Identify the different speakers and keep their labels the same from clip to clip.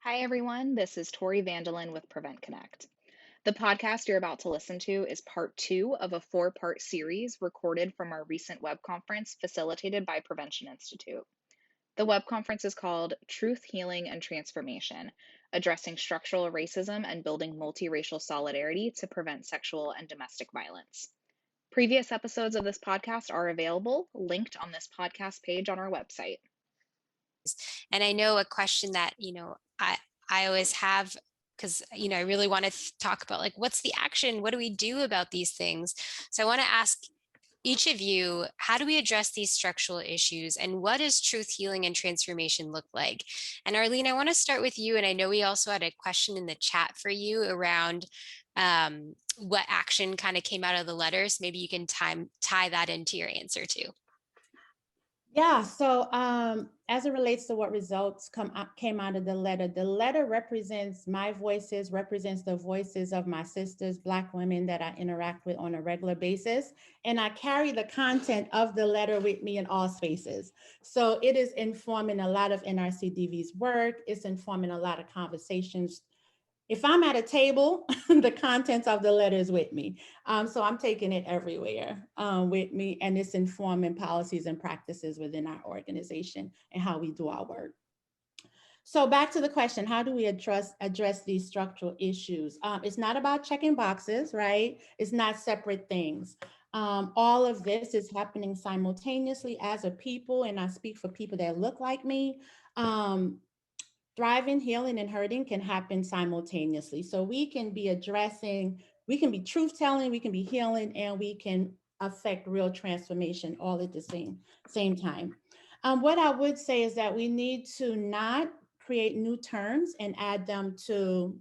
Speaker 1: Hi, everyone. This is Tori Vandelin with Prevent Connect. The podcast you're about to listen to is part two of a four-part series recorded from our recent web conference facilitated by Prevention Institute. The web conference is called Truth, Healing, and Transformation, addressing structural racism and building multiracial solidarity to prevent sexual and domestic violence. Previous episodes of this podcast are available, linked on this podcast page on our website.
Speaker 2: And I know a question that, I always have, because, I really want to talk about, like, what's the action? What do we do about these things? So I want to ask each of you, how do we address these structural issues, and what does truth, healing, and transformation look like? And Arlene, I want to start with you. And I know we also had a question in the chat for you around what action kind of came out of the letters. Maybe you can tie that into your answer too.
Speaker 3: Yeah, so as it relates to what results came out of the letter represents my voices, represents the voices of my sisters, Black women that I interact with on a regular basis. And I carry the content of the letter with me in all spaces. So it is informing a lot of NRCDV's work. It's informing a lot of conversations. If I'm at a table, the contents of the letter is with me. So I'm taking it everywhere with me, and it's informing policies and practices within our organization and how we do our work. So back to the question, how do we address these structural issues? It's not about checking boxes, right? It's not separate things. All of this is happening simultaneously as a people, and I speak for people that look like me. Thriving, healing, and hurting can happen simultaneously. So we can be truth telling, we can be healing, and we can affect real transformation all at the same time. What I would say is that we need to not create new terms and add them to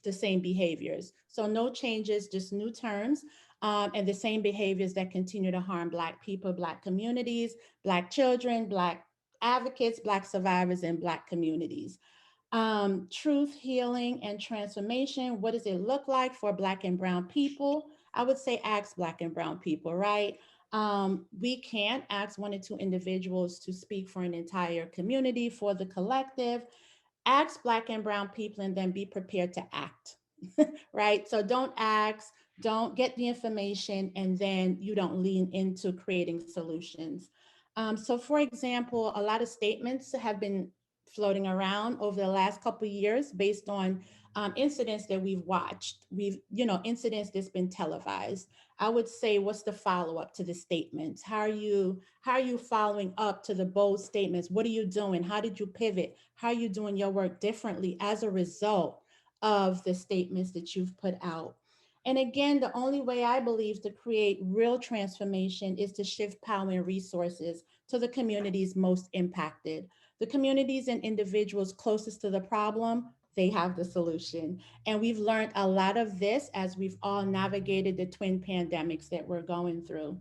Speaker 3: the same behaviors. So no changes, just new terms. And the same behaviors that continue to harm Black people, Black communities, Black children, Black advocates, Black survivors, and Black communities. Truth, healing, and transformation. What does it look like for Black and Brown people? I would say ask Black and Brown people, right? We can't ask one or two individuals to speak for an entire community, for the collective. Ask Black and Brown people and then be prepared to act, right? So don't ask, don't get the information, and then you don't lean into creating solutions. So for example, a lot of statements have been floating around over the last couple of years based on incidents that we've watched. Incidents that's been televised. I would say, what's the follow-up to the statements? How are you following up to the bold statements? What are you doing? How did you pivot? How are you doing your work differently as a result of the statements that you've put out? And again, the only way I believe to create real transformation is to shift power and resources to the communities most impacted. The communities and individuals closest to the problem, they have the solution. And we've learned a lot of this as we've all navigated the twin pandemics that we're going through.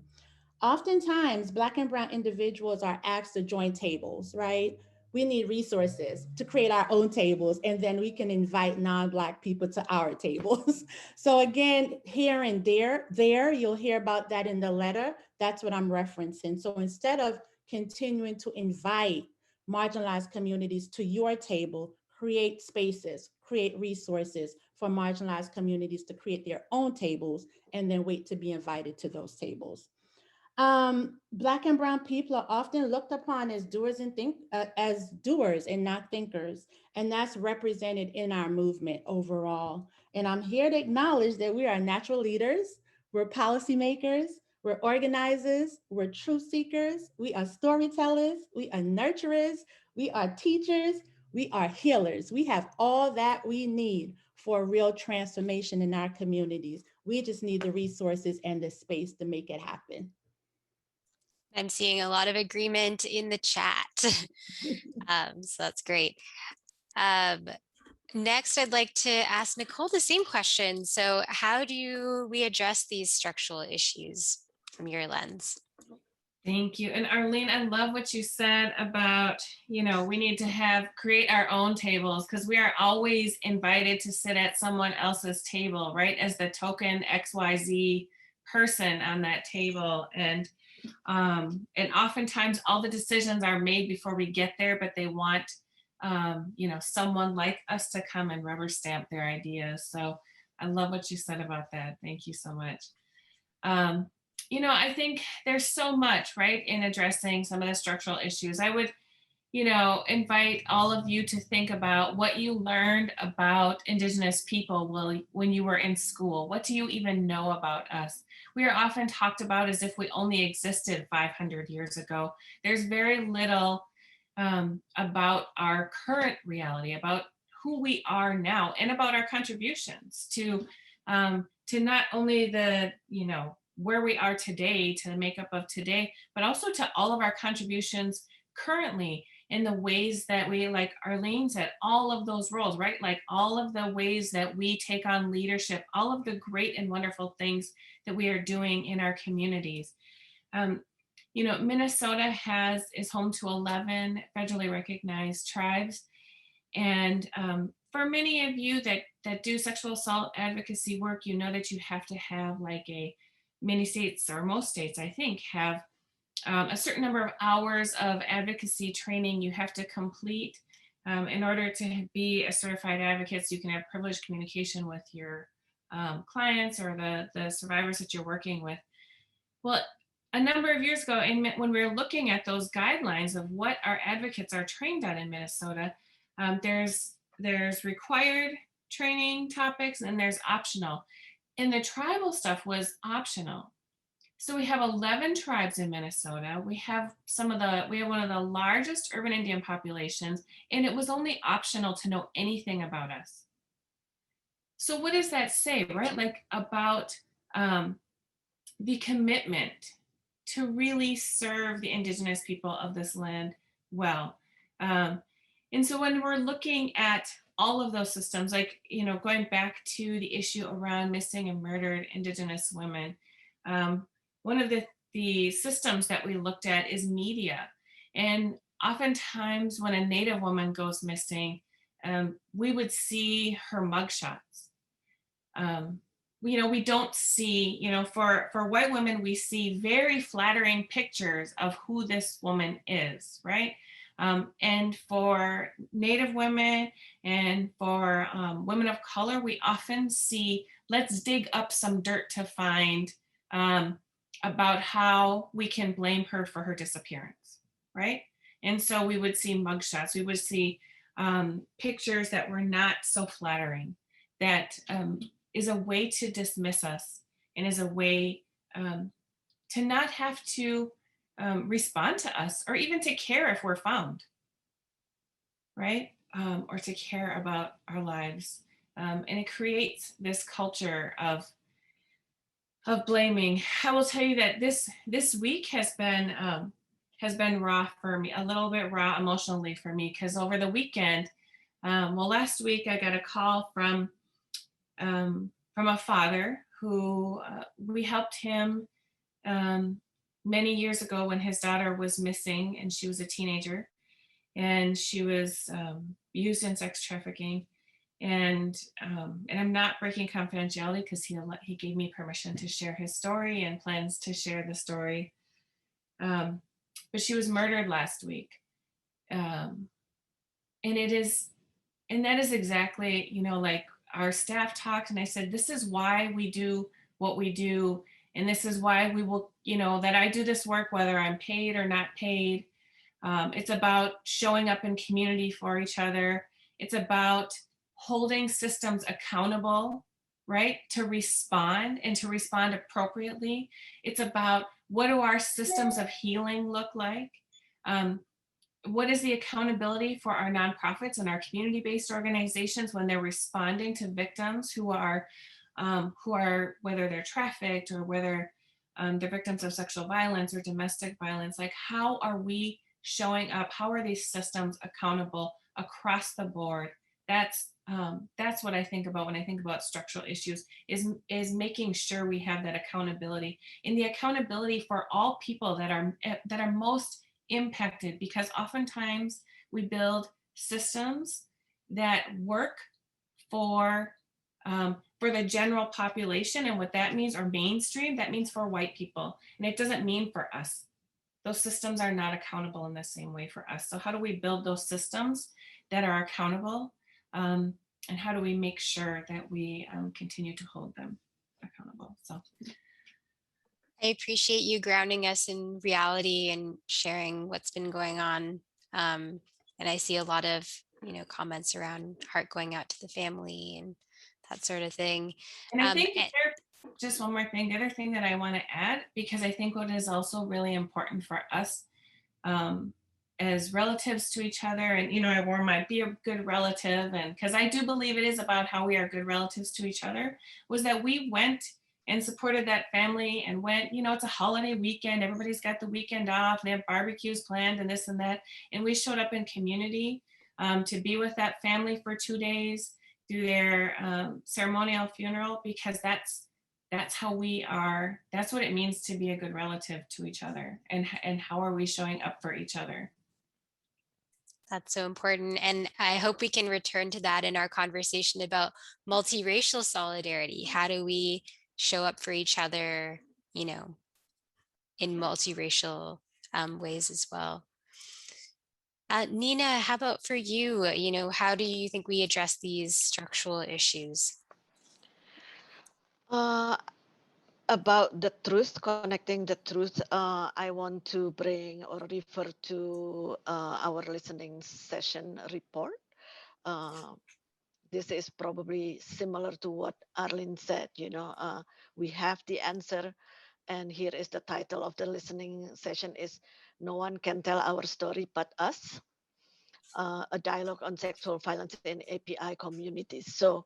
Speaker 3: Oftentimes, Black and Brown individuals are asked to join tables, right? We need resources to create our own tables, and then we can invite non-Black people to our tables. So again, here and there, you'll hear about that in the letter. That's what I'm referencing. So instead of continuing to invite marginalized communities to your table, create spaces, create resources for marginalized communities to create their own tables, and then wait to be invited to those tables. Black and Brown people are often looked upon as as doers and not thinkers, and that's represented in our movement overall. And I'm here to acknowledge that we are natural leaders, we're policymakers, we're organizers, we're truth seekers, we are storytellers, we are nurturers, we are teachers, we are healers. We have all that we need for real transformation in our communities. We just need the resources and the space to make it happen.
Speaker 2: I'm seeing a lot of agreement in the chat. So that's great. Next, I'd like to ask Nicole the same question. So how do we address these structural issues from your lens?
Speaker 4: Thank you. And Arlene, I love what you said about, we need to create our own tables, because we are always invited to sit at someone else's table, right? As the token XYZ person on that table. And oftentimes all the decisions are made before we get there, but they want someone like us to come and rubber stamp their ideas. So I love what you said about that. Thank you so much. I think there's so much, right, in addressing some of the structural issues. I would, invite all of you to think about what you learned about Indigenous people when you were in school. What do you even know about us? We are often talked about as if we only existed 500 years ago. There's very little about our current reality, about who we are now, and about our contributions to not only the, where we are today, to the makeup of today, but also to all of our contributions currently, in the ways that we, like Arlene said, all of those roles, right? Like all of the ways that we take on leadership, all of the great and wonderful things that we are doing in our communities. Minnesota is home to 11 federally recognized tribes. And for many of you that do sexual assault advocacy work, you know that you have to have many states, or most states, I think, have a certain number of hours of advocacy training you have to complete in order to be a certified advocate, so you can have privileged communication with your clients or the survivors that you're working with. Well, a number of years ago, when we were looking at those guidelines of what our advocates are trained on in Minnesota, there's required training topics and there's optional. And the tribal stuff was optional. So we have 11 tribes in Minnesota. We have one of the largest urban Indian populations, and it was only optional to know anything about us. So what does that say, right? Like about the commitment to really serve the Indigenous people of this land well. And so when we're looking at all of those systems, going back to the issue around missing and murdered Indigenous women, one of the systems that we looked at is media. And oftentimes when a Native woman goes missing, we would see her mugshots. We don't see, for white women, we see very flattering pictures of who this woman is, right? And for Native women and for women of color, we often see, let's dig up some dirt to find about how we can blame her for her disappearance, right? And so we would see mugshots, we would see pictures that were not so flattering, that is a way to dismiss us and is a way to not have to respond to us or even to care if we're found, right? Or to care about our lives. And it creates this culture of blaming. I will tell you that this week has been raw for me, a little bit raw emotionally for me, because over the weekend, last week I got a call from a father who we helped him many years ago when his daughter was missing and she was a teenager, and she was used in sex trafficking. And I'm not breaking confidentiality because he gave me permission to share his story and plans to share the story. But she was murdered last week. And that is exactly, like our staff talked, and I said, this is why we do what we do. And this is why we will, that I do this work, whether I'm paid or not paid. It's about showing up in community for each other. It's about holding systems accountable, right, to respond and to respond appropriately. It's about, what do our systems of healing look like? What is the accountability for our nonprofits and our community-based organizations when they're responding to victims who are whether they're trafficked or whether they're victims of sexual violence or domestic violence? Like, how are we showing up? How are these systems accountable across the board? That's what I think about when I think about structural issues, is making sure we have that accountability, and the accountability for all people that are most impacted, because oftentimes we build systems that work for the general population, and what that means, or mainstream, that means for white people, and it doesn't mean for us. Those systems are not accountable in the same way for us. So how do we build those systems that are accountable, and how do we make sure that we continue to hold them accountable. So
Speaker 2: I appreciate you grounding us in reality and sharing what's been going on. And I see a lot of, comments around heart going out to the family and that sort of thing.
Speaker 4: and I think just one more thing, the other thing that I want to add, because I think what is also really important for us as relatives to each other, and I wore my be a good relative, and because I do believe it is about how we are good relatives to each other, was that we went and supported that family and went, it's a holiday weekend, everybody's got the weekend off, they have barbecues planned and this and that, and we showed up in community to be with that family for 2 days through their ceremonial funeral, because that's how we are. That's what it means to be a good relative to each other, and how are we showing up for each other.
Speaker 2: That's so important. And I hope we can return to that in our conversation about multiracial solidarity. How do we show up for each other, in multiracial ways as well? Nina, how about for you? How do you think we address these structural issues?
Speaker 5: About the truth, connecting the truth, I want to bring or refer to our listening session report. This is probably similar to what Arlene said. We have the answer, and here is the title of the listening session: is "No One Can Tell Our Story But Us." A dialogue on sexual violence in API communities. So,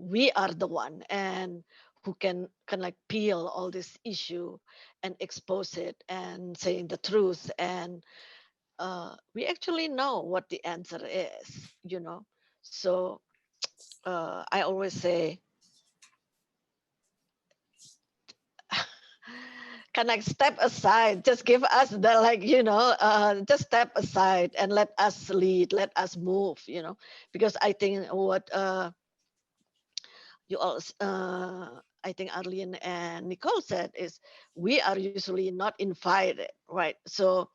Speaker 5: we are the one and who can like peel all this issue and expose it and saying the truth, and we actually know what the answer is. So I always say, can I step aside, just give us the just step aside and let us lead, let us move, because I think what you all, I think Arlene and Nicole said is we are usually not invited, right? So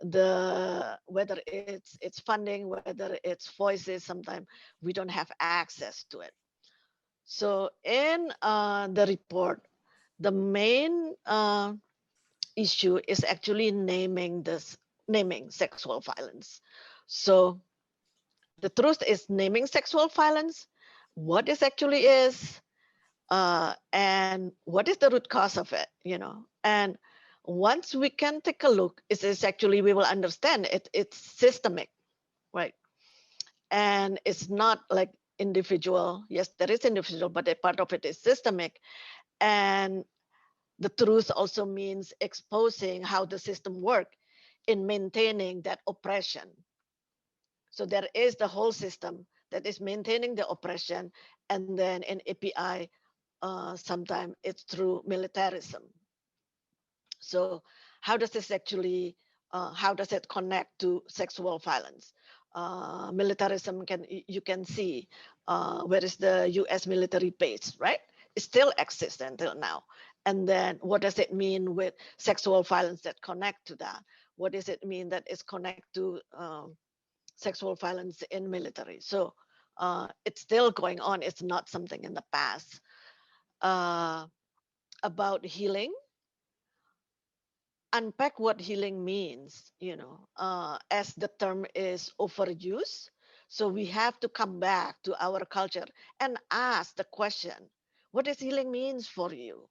Speaker 5: whether it's funding, whether it's voices, sometimes we don't have access to it. So in the report, the main issue is actually naming sexual violence. So the truth is naming sexual violence, what it actually is, and what is the root cause of it, and once we can take a look, it's actually, we will understand it's systemic, right? And it's not like individual. Yes, there is individual, but a part of it is systemic. And the truth also means exposing how the system works in maintaining that oppression. So there is the whole system that is maintaining the oppression, and then in API, sometimes it's through militarism. So how does this actually, how does it connect to sexual violence? Militarism, you can see where is the US military base, right? It still exists until now. And then what does it mean with sexual violence that connect to that? What does it mean that is connect to sexual violence in military? So it's still going on. It's not something in the past. About healing, unpack what healing means, as the term is overused. So we have to come back to our culture and ask the question, what does healing means for you?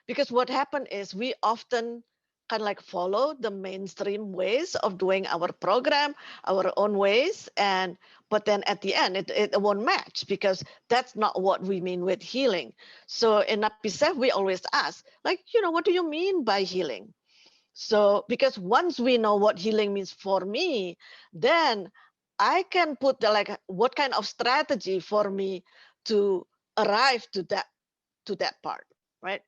Speaker 5: Because what happened is we often kind of like follow the mainstream ways of doing our program, our own ways, but then at the end it won't match, because that's not what we mean with healing. So in NAPISEF, we always ask, what do you mean by healing? So because once we know what healing means for me, then I can put what kind of strategy for me to arrive to that part, right?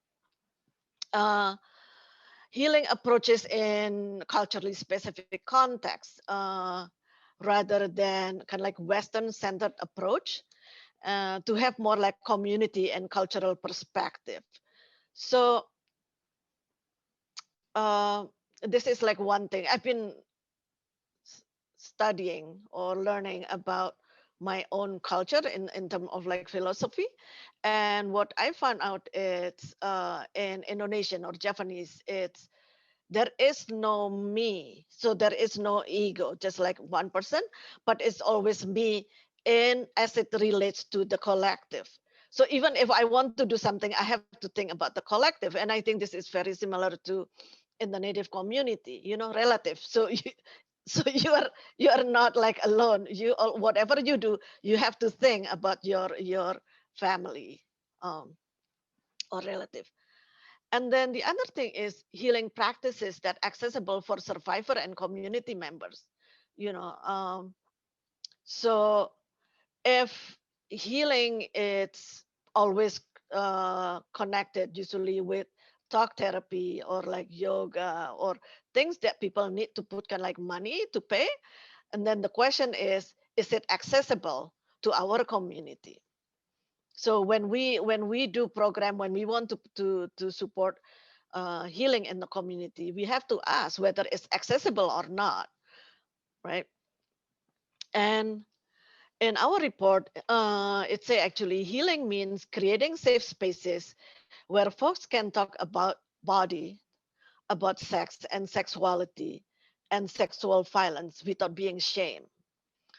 Speaker 5: Healing approaches in culturally specific contexts, rather than kind of like Western-centered approach, to have more like community and cultural perspective. So this is like one thing I've been studying or learning about my own culture in terms of like philosophy. And what I found out is in Indonesian or Japanese, it's there is no me. So there is no ego, just like one person, but it's always me in as it relates to the collective. So even if I want to do something, I have to think about the collective. And I think this is very similar to in the native community, relative. So so you are not like alone. Whatever you do, you have to think about your family um, or relative. And then the other thing is healing practices that accessible for survivor and community members. You know, so if healing it's always connected usually with talk therapy or like yoga or things that people need to put kind of like money to pay, and then the question is it accessible to our community? So when we do program, when we want to support healing in the community, we have to ask whether it's accessible or not, right? And in our report, it say actually healing means creating safe spaces where folks can talk about body, about sex and sexuality and sexual violence without being shamed.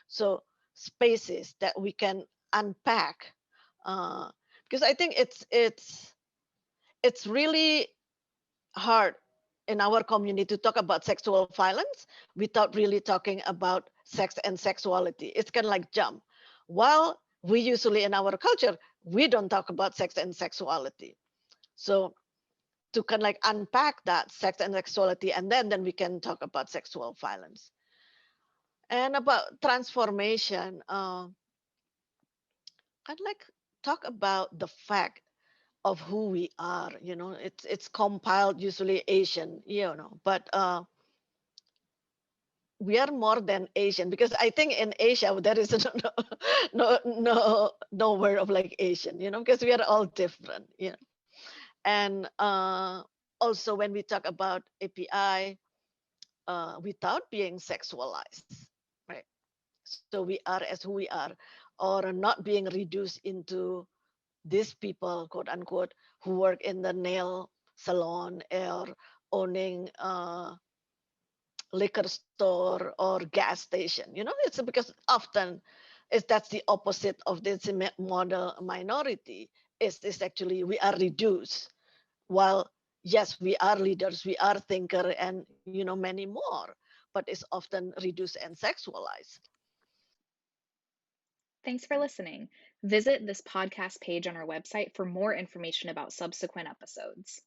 Speaker 5: So spaces that we can unpack, uh, because I think it's really hard in our community to talk about sexual violence without really talking about sex and sexuality. It's kind of like jump. While we usually in our culture, we don't talk about sex and sexuality. So to kind of like unpack that sex and sexuality, and then we can talk about sexual violence. And about transformation, I'd like talk about the fact of who we are. It's compiled usually Asian, but we are more than Asian, because I think in Asia there is no word of like Asian, because we are all different. And also when we talk about API, without being sexualized, right? So we are as who we are, or not being reduced into these people, quote unquote, who work in the nail salon or owning liquor store or gas station. It's because often that's the opposite of this model minority. Is actually we are reduced, while yes, we are leaders, we are thinker, and many more, but it's often reduced and sexualized.
Speaker 1: Thanks for listening. Visit this podcast page on our website for more information about subsequent episodes.